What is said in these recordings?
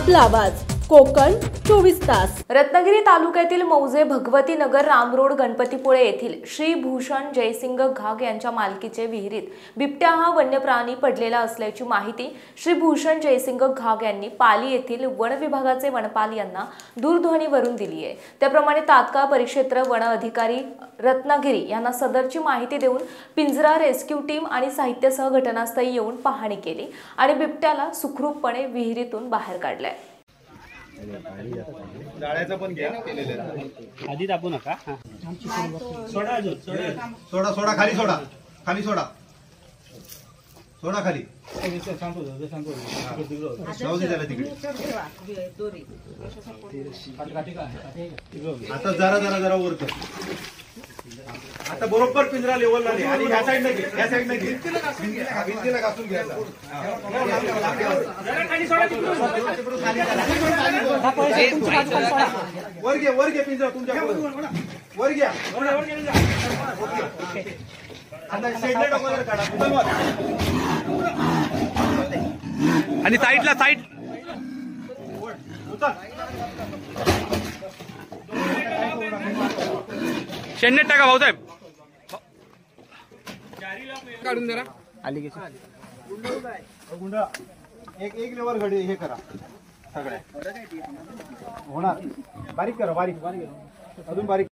आपला आवाज कोकण 24 तास। रत्नागिरी तालुक्यातील मौजे भगवती नगर रामरोड गणपतीपुळे येथील श्री भूषण जयसिंग घाग यांच्या मालकीचे विहिरीत बिबट्या हा वन्य प्राणी पडलेला असल्याची माहिती श्री भूषण जयसिंग घाग यांनी पाली येथील वन विभागाचे वनपाल यांना दूरध्वनीवरून दिली आहे। त्याप्रमाणे तात्काळ परिक्षेत्र वन अधिकारी रत्नागिरी यांना सदरची माहिती देऊन पिंजरा रेस्क्यू टीम आणि साहित्यासह घटनास्थळी येऊन पाहणी केली आणि बिबट्याला सुखरूपपणे विहिरीतून बाहेर काढले। जाळ्याचं पण घ्या आधी दाबू नका। सोडा अजून सोडा सोडा खाली सोडा खाली सोडा सोडा खाली जाऊ दे त्याला तिकडे। आता जरा जरा जरा वर कर। आता बरोबर पिंजरा लेवलला नाही आणि ह्या साईडला घे ह्या साईडला घे भिंतीला घासून घ्यायचा। वर घे पिंजरा तुमच्या वर घ्या। आता शेडला डोक्यावर काढा आणि साईडला साईड शेंडे टाका भाऊसाहेब। काढून जरा आली की गुंडा एक लेवल घडी हे करा सगळ्या होणार। बारीक करा बारीक अजून बारीक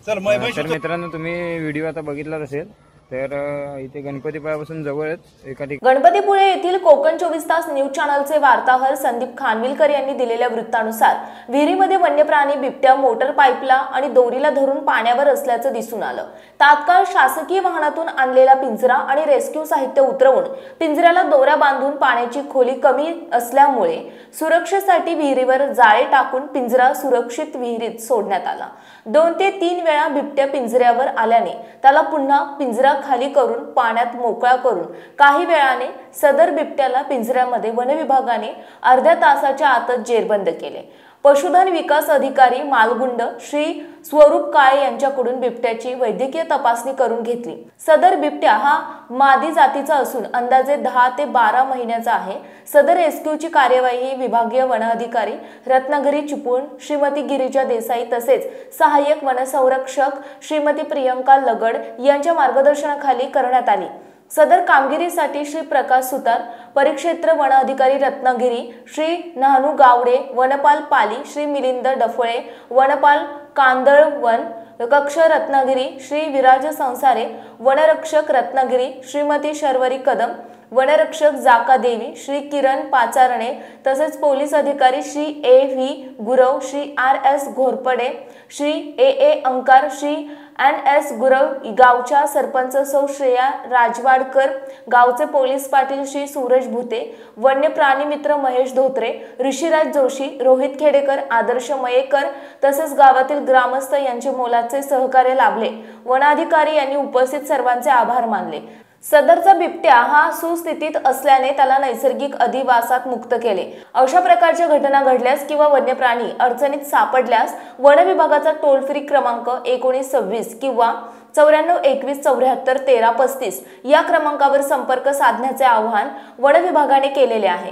तर मित्रांनो तुम्ही व्हिडिओ आता बघितलाच असेल। तर इथे गणपतीपुळ्यापासून जवळच एका ठिकाणी गणपतीपुळे येथील कोकण 24 तास न्यूज चॅनलचे वार्ताहर संदीप खानविलकर यांनी दिलेल्या वृत्तानुसार विहिरीमध्ये वन्य प्राणी बिबट्या मोटर पाईपला आणि दोरीला धरून पाण्यावर असल्याचं दिसून आलं। तात्काळ शासकीय वाहनातून आणलेला पिंजरा आणि रेस्क्यू साहित्य उतरवून पिंजऱ्याला दोऱ्या बांधून पाण्याची खोली कमी असल्यामुळे सुरक्षेसाठी विहिरीवर जाळे टाकून पिंजरा सुरक्षित विहिरीत सोडण्यात आला। 2 ते 3 वेळा बिबट्या पिंजऱ्यावर आल्याने त्याला पुन्हा पिंजरा खाली करून पाण्यात मोकळा करून काही वेळाने सदर बिबट्याला पिंजऱ्यामध्ये वन विभागाने अर्ध्या तासाच्या आतच जेरबंद केले। पशुधन विकास अधिकारी मालगुंड श्री स्वरूप काळे यांच्याकडून बिबट्याची वैद्यकीय तपासणी करून घेतली। सदर बिबट्या हा मादी जातीचा असून अंदाजे 10 ते 12 महिन्याचा आहे। सदर रेस्क्यूची कार्यवाही विभागीय वन अधिकारी रत्नागिरी चिपळूण श्रीमती गिरिजा देसाई तसेच सहाय्यक वनसंरक्षक श्रीमती प्रियंका लगड यांच्या मार्गदर्शनाखाली करण्यात आली। सदर कामगिरीसाठी श्री प्रकाश सुतार परिक्षेत्र वन अधिकारी रत्नागिरी श्री नानू गावडे वनपाल पाली श्री मिलिंद डफळे वनपाल कांदळवन कक्ष रत्नागिरी श्री विराज संसारे वनरक्षक रत्नागिरी श्रीमती शर्वरी कदम वनरक्षक जाका देवी श्री किरण पाचारणे तसेच पोलीस अधिकारी Shri A.V. Gurav Shri R.S. Ghorpade Shri A.A. अंकार Shri N.S. Gurav गावच्या सरपंच सौ श्रेया राजवाडकर गावचे पोलीस पाटील श्री सूरज भुते वन्य प्राणी मित्र महेश धोत्रे ऋषिराज जोशी रोहित खेडेकर आदर्श मयेकर तसेच गावातील ग्रामस्थ यांचे मोलाचे सहकार्य लाभले। वनाधिकारी यांनी उपस्थित सर्वांचे आभार मानले। सदरचा बिबट्या हा सुस्थितीत असल्याने त्याला नैसर्गिक अधिवासात मुक्त केले। अशा प्रकारच्या घटना घडल्यास किंवा वन्य प्राणी अडचणीत सापडल्यास वन विभागाचा टोल फ्री क्रमांक 1926 किंवा 9421741335 या क्रमांकावर संपर्क साधण्याचे आवाहन वन विभागाने केलेले आहे।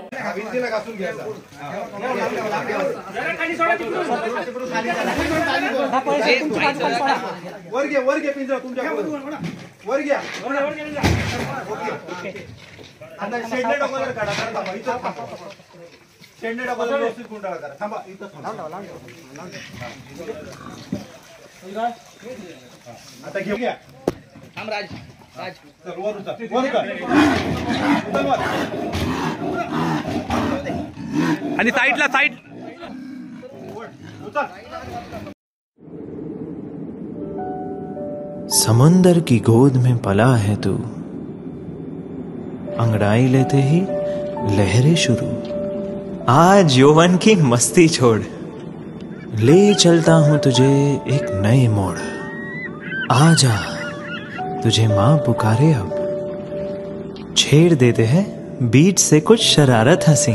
आता घेऊ घ्या थांब राज आणि साईडला साईड समंदर की गोद में पला है तू अंगड़ाई लेते ही लहरें शुरू आज यौवन की मस्ती छोड़ ले चलता हूं तुझे एक नए मोड़ आजा तुझे मां पुकारे अब छेड़ देते हैं बीच से कुछ शरारत हंसी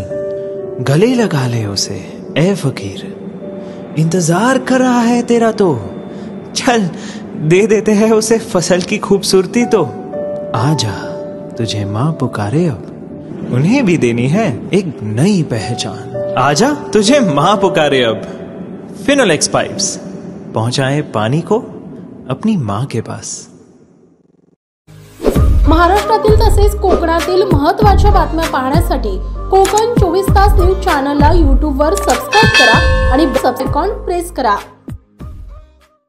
गले लगा ले उसे ए फकीर इंतजार कर रहा है तेरा तो चल दे देते हैं उसे फसल की खूबसूरती। तो आजा तुझे माँ पुकारे, अब उन्हें भी देनी है एक नई पहचान। आजा तुझे माँ पुकारे अब। फिनोलेक्स पाइप्स पहुंचाए पानी को अपनी माँ के पास। महाराष्ट्रातील तसेच कोकणातील महत्त्वाच्या बातम्या पाहण्यासाठी कोकण 24 तास न्यूज चॅनलला YouTube वर सबस्क्राइब करा आणि बेल आयकॉन प्रेस करा।